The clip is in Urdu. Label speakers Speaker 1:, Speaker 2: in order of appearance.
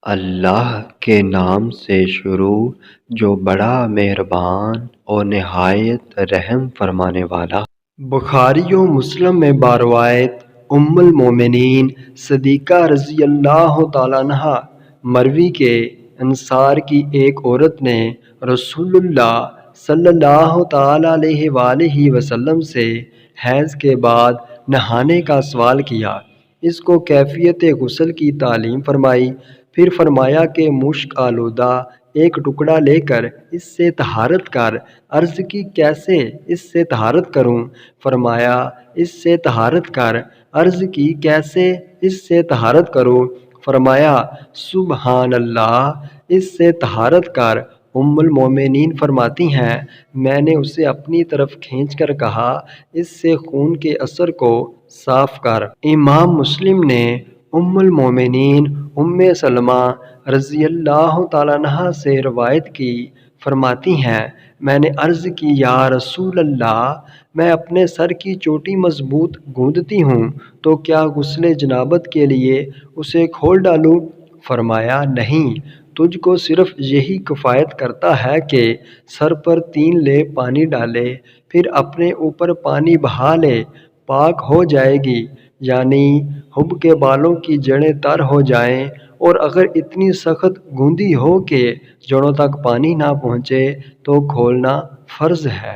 Speaker 1: اللہ کے نام سے شروع جو بڑا مہربان اور نہایت رحم فرمانے والا۔ بخاری و مسلم میں باروایت ام المومنین صدیقہ رضی اللہ تعالیٰ عنہا مروی کہ انصار کی ایک عورت نے رسول اللہ صلی اللہ تعالیٰ علیہ وآلہ وسلم سے حیض کے بعد نہانے کا سوال کیا۔ اس کو کیفیت غسل کی تعلیم فرمائی، پھر فرمایا کہ مشک آلودہ ایک ٹکڑا لے کر اس سے طہارت کر۔ عرض کی کیسے اس سے طہارت کروں؟ فرمایا اس سے طہارت کر۔ عرض کی کیسے اس سے طہارت کروں؟ فرمایا سبحان اللہ، اس سے طہارت کر۔ ام المومنین فرماتی ہیں میں نے اسے اپنی طرف کھینچ کر کہا اس سے خون کے اثر کو صاف کر۔ امام مسلم نے ام المومنین ام سلمہ رضی اللہ تعالیٰ عنہا سے روایت کی، فرماتی ہیں میں نے عرض کی یا رسول اللہ، میں اپنے سر کی چوٹی مضبوط گوندتی ہوں تو کیا غسل جنابت کے لیے اسے کھول ڈالوں؟ فرمایا نہیں، تجھ کو صرف یہی کفایت کرتا ہے کہ سر پر 3 لیپ پانی ڈالے، پھر اپنے اوپر پانی بہا لے، پاک ہو جائے گی۔ یعنی حب کے بالوں کی جڑیں تر ہو جائیں، اور اگر اتنی سخت گوندی ہو کہ جڑوں تک پانی نہ پہنچے تو کھولنا فرض ہے۔